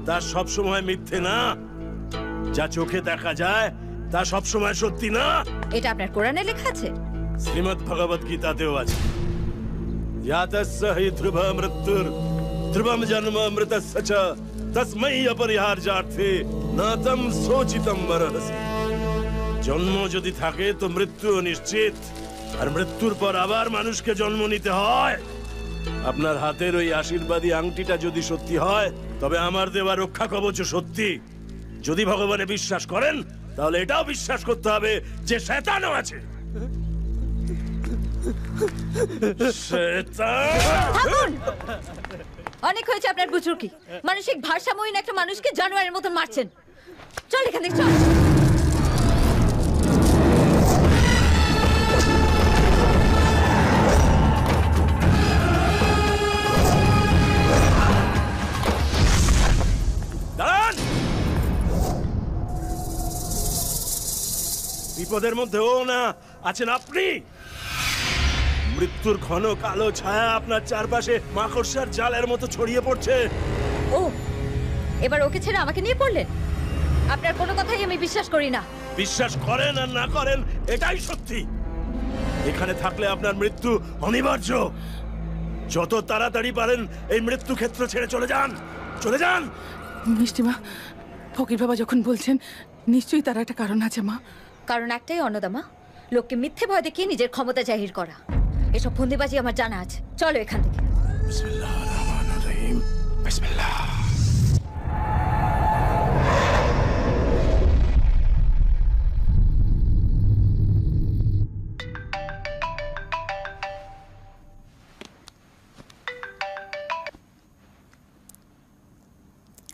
তা সব সময় মিথ্যে না, যা চোখে দেখা যায় তা সব সময় সত্যি না। এটা আপনার কোরআনে লেখা আছে? শ্রীমদ্ ভগবত গীতাতেও আছে। यातस्य हि ध्रुव मृत्युर ध्रुवम जन्म अमृतस्य च तस्मै अपरिहार्यार्थे न तम सोचितम मरहसि। জন্ম যদি থাকে তো মৃত্যু নিশ্চিত, আর মৃত্যুর পর আবার মানুষকে জন্ম নিতে হয়। আপনার হাতের ওই আশীর্বাদী আংটিটা যদি সত্যি হয় তবে আমার দেওয়া রক্ষা কবচ সত্যি। যদি ভগবানে বিশ্বাস করেন তাহলে এটাও বিশ্বাস করতে হবে যে শয়তানও আছে। অনেক হয়েছে আপনার বুজুর্গি। মানসিক ভারসাম্যহীন একটা মানুষকে জানোয়ারের মতন মারছেন। চল এখান থেকে চল। বিপদের মধ্যে ও না আছেন আপনি। মৃত্যুর ঘন কালো ছায়া আপনার চারপাশে মাকড়সার জালের মতো ছড়িয়ে পড়ছে। ও, এবার ওকে ছেড়ে আমাকে নিয়ে পড়লেন? আপনার কোনো কথাই আমি বিশ্বাস করি না। বিশ্বাস করেন আর না করেন এটাই সত্যি। এখানে থাকলে আপনার মৃত্যু অনিবার্য। যত তাড়াতাড়ি পারেন এই মৃত্যু ক্ষেত্র ছেড়ে চলে যান, চলে যান। মিষ্টিমা, ফকির বাবা যখন বলছেন নিশ্চয়ই তার একটা কারণ আছে মা। কারণ একটাই অন্নদামা, লোককে মিথ্যে ভয় দেখিয়ে নিজের ক্ষমতা জাহির করা। এসব ফন্দিবাজি আমার জানা আছে। চলো এখান থেকে। বিসমিল্লাহির রহমানির রহিম। বিসমিল্লাহ।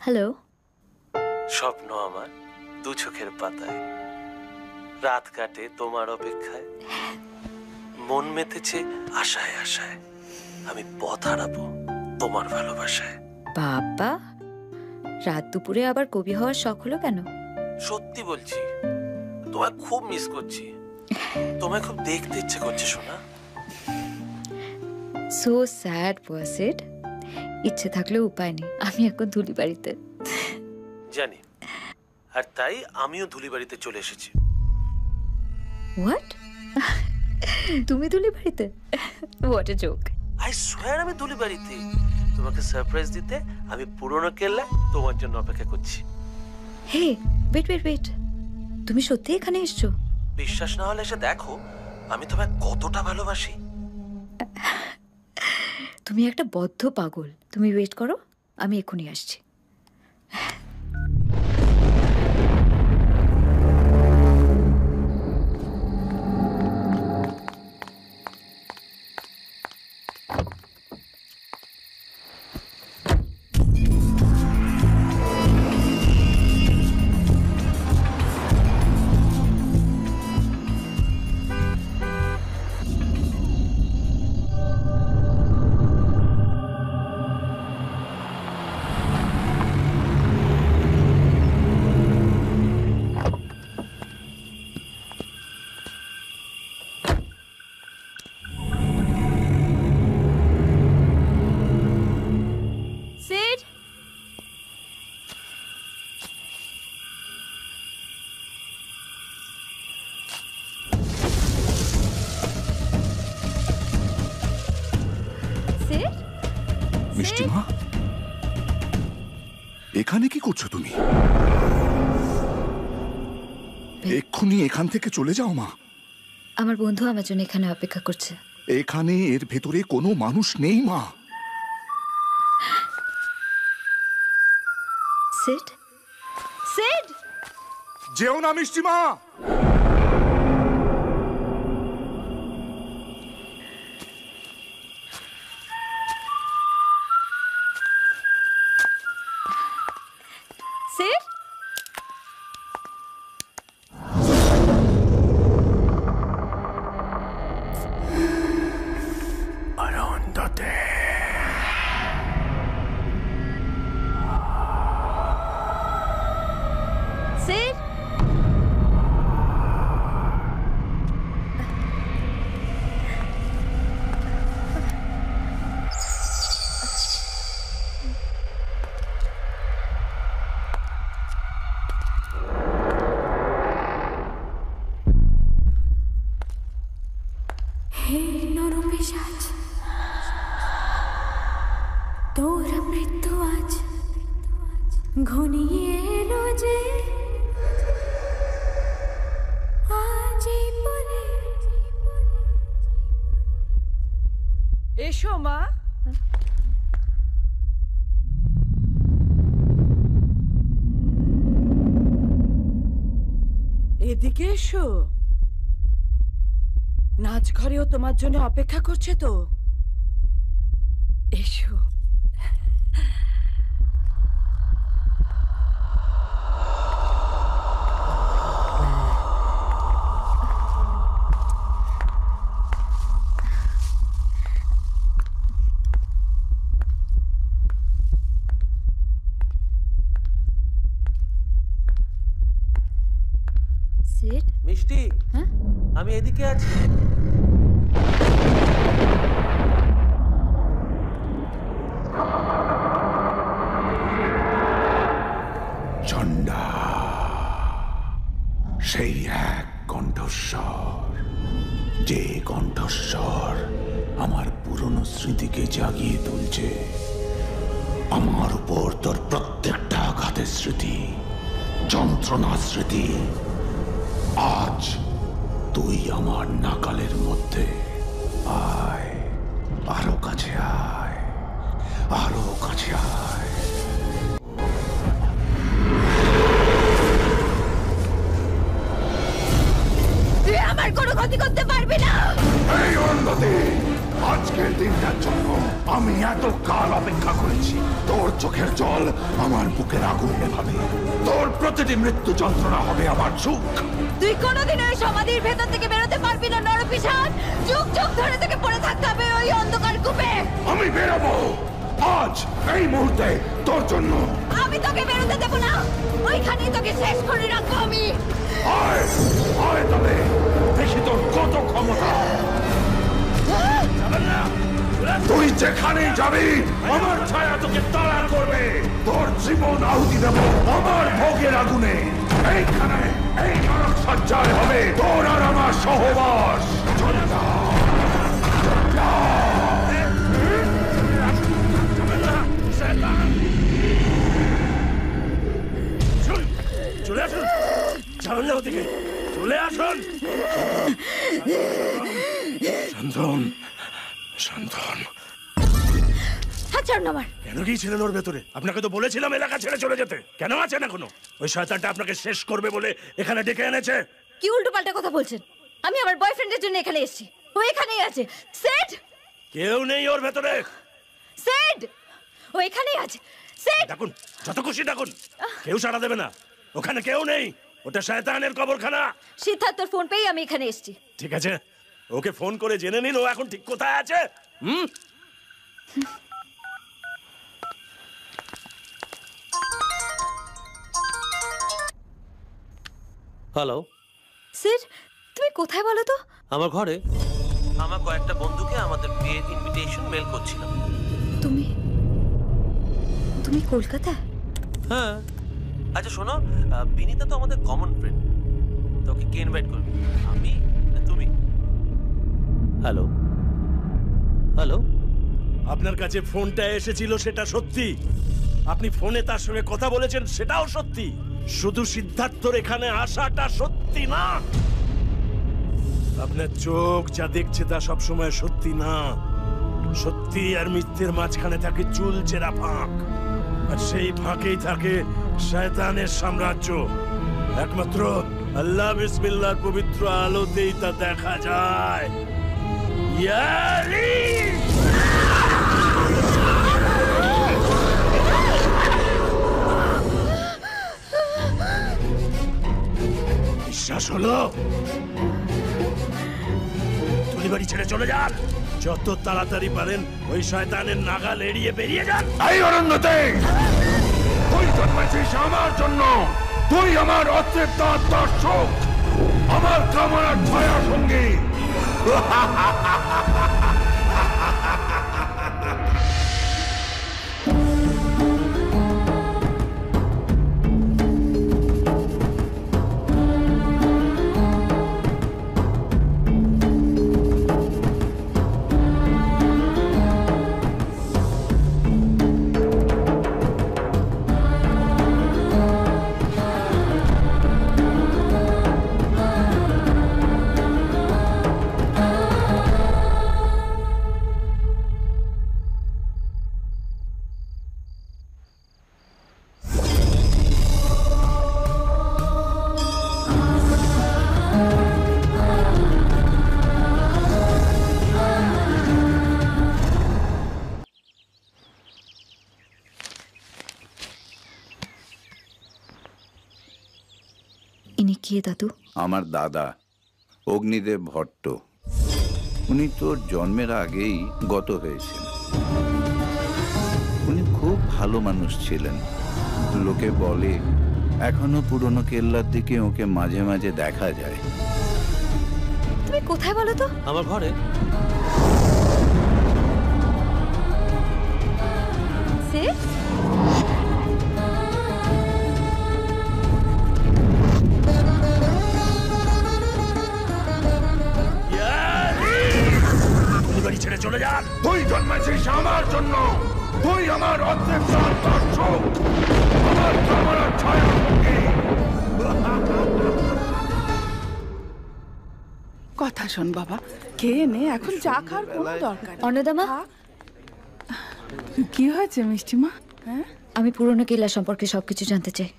হ্যালো। স্বপ্ন আমার দু চোখের পাতায়, রাত কাটে তোমার অপেক্ষায়, মন মেতেছে আশায় আশায়, আমি পথ হারাবো তোমার ভালোবাসায়। বাবা, রাত দুপুরে আবার কবি হওয়ার শখ হলো কেন? সত্যি বলছি, তোমায় খুব মিস করছি, তোমায় খুব দেখতে ইচ্ছে করছে সোনা। সো স্যাড ওয়াজ ইট। ইচ্ছে থাকলেও উপায় নেই, আমি এখন ধুলি বাড়িতে। জানি, আর তাই আমিও ধুলি বাড়িতে চলে এসেছি। হোয়াট? তুমি ধুলি বাড়িতে? What a joke. I swear আমি ধুলি বাড়িতে। তোমাকে সারপ্রাইজ দিতে আমি পুরনো কেল্লা তোমার জন্য অপেক্ষা করছি। হে, ওয়েট ওয়েট ওয়েট, তুমি সত্যি এখানে এসছো? বিশ্বাস না হলে এসে দেখো আমি তোমায় কতটা ভালোবাসি। তুমি একটা বদ্ধ পাগল। তুমি ওয়েট করো, আমি এক্ষুনি আসছি। মিষ্টিমা, এখানে কি করছো তুমি? এক্ষুনি এখান থেকে চলে যাও মা। আমার বন্ধু আমার জন্য এখানে অপেক্ষা করছে। এখানে এর ভেতরে কোনো মানুষ নেই মা। সিড, সিড, যেও না মিষ্টিমা। সিড, অরুন্ধতে সিড, ঘনিয়ে এলো যে আজই পরে। এসো মা। এদিকে এসো, নাচ ঘরেও তোমার জন্য অপেক্ষা করছে তো। এসো। সিট। মিষ্টি, হ্যাঁ? আমি এদিকে আছি। চণ্ডা, সেই এক কণ্ঠস্বর, যে কণ্ঠস্বর আমার পুরনো স্মৃতিকে জাগিয়ে তুলছে। আমার উপর তোর প্রত্যেকটা আঘাতের স্মৃতি, যন্ত্রণার স্মৃতি। আজ তুই আমার নাকালের মধ্যে। আয়, আরো কাছে আয়, আরো কাছে আয়। তুই আমার কোনো ক্ষতি করতে পারবি না। এই অরুন্ধতী, আজকের দিনটার জন্য আমি এত কাল অপেক্ষা করেছি। তোর চোখের জল আমার বুকের আগুন নেভাবে, তোর প্রতিটি মৃত্যু যন্ত্রণা হবে আমার সুখ। তুই কোনোদিন ওই সমাধির ভেতর থেকে বেরোতে পারবি না নরপিশাচ। যুগ যুগ ধরে থেকে পড়ে থাকতে হবে ওই অন্ধকার কূপে। আমি বেরোবো আজ, এই মুহূর্তে, তোর জন্য। আমি তোকে বেরোতে দেবো না, ওইখানেই তোকে শেষ করে রাখবো আমি। আয়, আয় তবে দেখি তোর কত ক্ষমতা। তুই যেখানেই যাবি আমার ছায়া তোকে তাড়া করবে। তোর জীবন আহুতি দেব আমার ভোগের আগুনে। এইখানে এই নরক সজ্জায় হবে তোর আর আমার সহবাস। চলে আসুন, যাবেন না ওদিকে, চলে আসুন। শান্তন, শান্তন। হাত ছাড়ুন আমার। কেন গিয়েছিলেন ওর ভেতরে? আপনাকে তো বলেছিলাম এলাকা ছেড়ে চলে যেতে। কেন আছেন এখনো? ওই শয়তানটা আপনাকে শেষ করবে বলে এখানে ডেকে এনেছে। কি উল্টো পাল্টা কথা বলছেন? আমি আমার বয়ফ্রেন্ডের জন্য এখানে এসেছি, ও এখানেই আছে। সেট। কেউ নেই ওর ভেতরে। সেট, ও এখানেই আছে। সেট। ডাকুন, যত খুশি ডাকুন, কেউ সাড়া দেবে না। ওখানে কেউ নেই, ওটা শয়তানের কবরখানা। সিদ্ধার্থর ফোন পেয়ে আমি এখানে এসেছি। ঠিক আছে, ওকে ফোন করে জেনে নিন ও এখন ঠিক কোথায় আছে। হ্যালো, সেট, তুমি কোথায় বলো তো? আমার ঘরে। আমার কয়েকটা বন্ধুকে আমাদের বিয়ের ইনভিটেশন মেল করছিলাম। তুমি তুমি কলকাতায়? হ্যাঁ। আচ্ছা শোনো, বিনীতা তো আমাদের কমন ফ্রেন্ড, তোকে কে ইনভাইট করবি? আমি না তুমি? হ্যালো হ্যালো, আপনার কাছে ফোনটা এসেছিল সেটা সত্যি, আপনি ফোনে তার সঙ্গে কথা বলেছেন সেটাও সত্যি, শুধু সিদ্ধার্থর এখানে আসাটা সত্যি না। আপনার চোখ যা দেখছে তা সবসময় সত্যি না। সত্যি আর মিথ্যের মাঝখানে থাকে চুলচেরা ফাঁক, আর সেই ফাঁকেই থাকে শয়তানের সাম্রাজ্য। একমাত্র আল্লাহ বিসমিল্লাহর পবিত্র আলোতেই তা দেখা যায়। ইয়ারি! বিশ্বাস হলো? তুলি বাড়ি ছেড়ে চলে যান, যত তাড়াতাড়ি পারেন ওই শয়তানের নাগাল এড়িয়ে বেরিয়ে যান। এই অরণ্যতে তুই জন্মেছিস আমার জন্য, তুই আমার অতৃপ্ত আত্মার সুখ, আমার কামনার ছায়া সঙ্গী। ইনি কে দাদু? আমার দাদা অগ্নিদেব ভট্ট। উনি তোর জন্মের আগেই গত হয়েছেন। উনি খুব ভালো মানুষ ছিলেন। লোকে বলে এখনো পুরনো কেল্লার দিকে ওকে মাঝে মাঝে দেখা যায়। তুমি কোথায় বলো তো? আমার ঘরে। ছেড়ে চলে যা। তুই জন্মেছিস আমার জন্য। তুই আমার অর্ধেক দর্শক, আমার ক্যামেরার ছায়া। কথা শোন বাবা, খেয়ে নে, এখন চা খাওয়ার কোনো দরকার নেই। অন্নদামা, কি হয়েছে মিষ্টিমা? হ্যাঁ, আমি পুরনো কেল্লা সম্পর্কে সবকিছু জানতে চাই।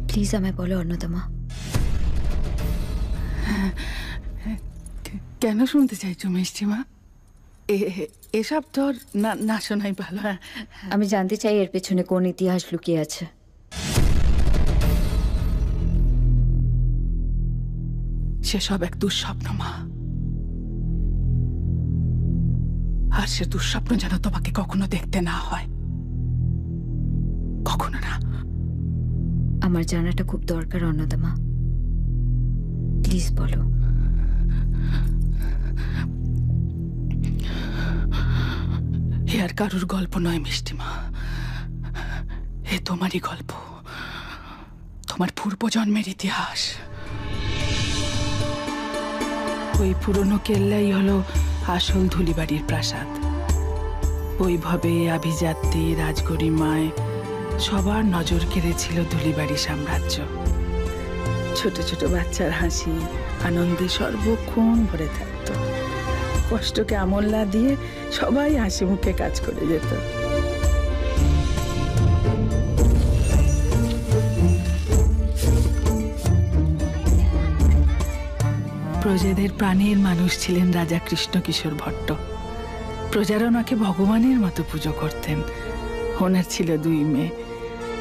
প্লিজ আমায় বলো অন্নদামা। কেন শুনতে চাইছো মিষ্টিমা? এসব তোর না শোনাই ভালো। আমি জানতে চাই এর পেছনে কোন ইতিহাস লুকিয়ে আছে। সেসব এক দুঃস্বপ্ন মা, আর সে দুঃস্বপ্ন যেন তোমাকে কখনো দেখতে না হয়, কখনো না। আমার জানাটা খুব দরকার অন্নদামা, প্লিজ বলো। এ আর কারুর গল্প নয় মিষ্টিমা, এ তোমারই গল্প, তোমার পূর্বজন্মের ইতিহাস। ওই পুরনো কেল্লাই হলো আসল ধুলিবাড়ির প্রাসাদ। ওইভাবে আভিজাত্যে রাজগরিমায় সবার নজর কেড়েছিল ধুলিবাড়ি সাম্রাজ্য। ছোট ছোট বাচ্চার হাসি আনন্দে সর্বক্ষণ ভরে থাকতো। কষ্টকে আমল না দিয়ে সবাই হাসি মুখে কাজ করে যেত। প্রজাদের প্রাণের মানুষ ছিলেন রাজা কৃষ্ণকিশোর ভট্ট। প্রজারা ওনাকে ভগবানের মতো পুজো করতেন। ওনার ছিল 2 মেয়ে।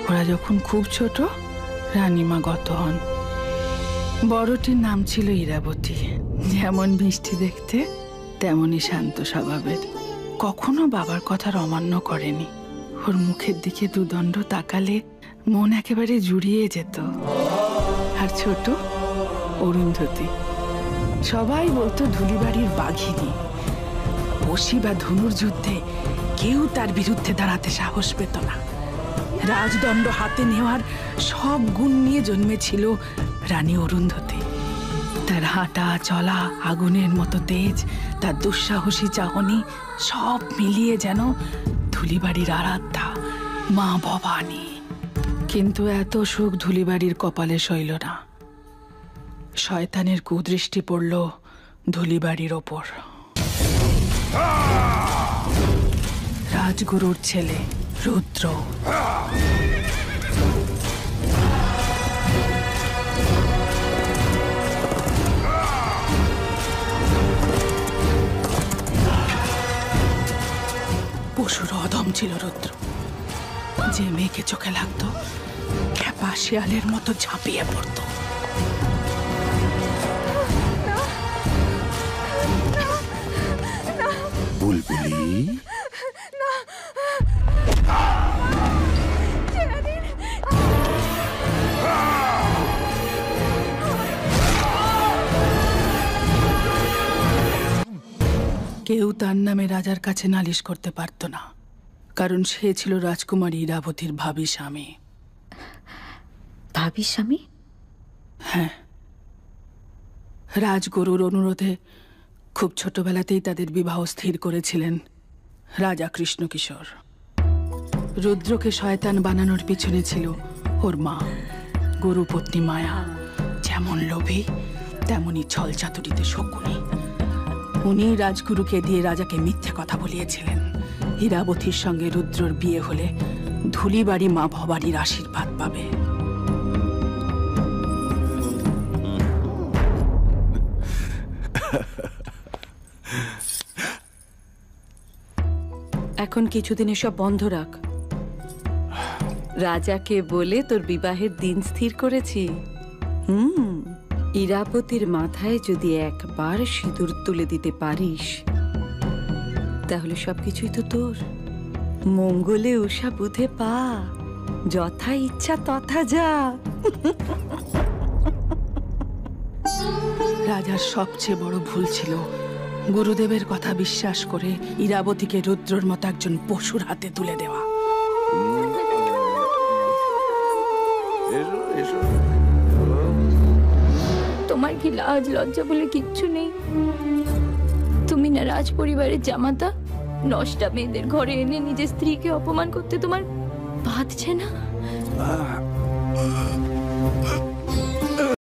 ওরা যখন খুব ছোট রানীমা গত হন। বড়টির নাম ছিল ইরাবতী। যেমন মিষ্টি দেখতে তেমনই শান্ত স্বভাবের। কখনো বাবার কথার অমান্য করেনি। ওর মুখের দিকে দুদণ্ড তাকালে মন একেবারে জুড়িয়ে যেত। আর ছোট অরুন্ধতী, সবাই বলতো ধুলিবাড়ির বাঘিনী। বসি বা ধনুর যুদ্ধে কেউ তার বিরুদ্ধে দাঁড়াতে সাহস পেত না। রাজদণ্ড হাতে নেওয়ার সব গুণ নিয়ে জন্মেছিল রানী অরুন্ধতী। তার হাঁটা চলা আগুনের মতো তেজ, তার দুঃসাহসী চাহনি, সব মিলিয়ে যেন ধুলিবাড়ির আরাধ্যা মা ভবানী। কিন্তু এত সুখ ধুলিবাড়ির কপালে সইল না। শয়তানের কুদৃষ্টি পড়ল ধুলিবাড়ির ওপর। রাজগুরুর ছেলে রুদ্র পশুর অদম ছিল। রুদ্র যে মেয়েকে চোখে লাগতো খ্যাপা শিয়ালের মতো ঝাঁপিয়ে পড়তো। বুলবুলি, কেউ তার নামে রাজার কাছে নালিশ করতে পারত না, কারণ সে ছিল রাজকুমারী ইরাবতীর ভাবী স্বামী। ভাবী স্বামী? হ্যাঁ, রাজগুরুর অনুরোধে খুব ছোটবেলাতেই তাদের বিবাহ স্থির করেছিলেন রাজা কৃষ্ণকিশোর। রুদ্রকে শয়তান বানানোর পিছনে ছিল ওর মা গুরুপত্নী মায়া। যেমন লোভী তেমনই ছল চাতুরিতে শকুনি। উনি রাজগুরুকে দিয়ে রাজাকে মিথ্যে কথা বলিয়েছিলেন ইরাবতীর সঙ্গে রুদ্রর বিয়ে হলে ধুলিবাড়ি মা ভবানীর আশীর্বাদ পাবে। এখন কিছুদিন এসব বন্ধ রাখ। রাজাকে বলে তোর বিবাহের দিন স্থির করেছি। ইরাবতীর মাথায় যদি একবার সিঁদুর তুলে দিতে পারিস তাহলে সবকিছুই তো তোর। মঙ্গলে উষা বুধে পা, যথা ইচ্ছা তথা যা। রাজার সবচেয়ে বড় ভুল ছিল গুরুদেবের কথা বিশ্বাস করে ইরাবতীকে রুদ্রর মতো একজন পশুর হাতে তুলে দেওয়া। তোমার কি লাজ লজ্জা বলে কিচ্ছু নেই? তুমি না রাজ পরিবারের জামাতা, নষ্টা মেয়েদের ঘরে এনে নিজের স্ত্রীকে অপমান করতে তোমার বাধছে না?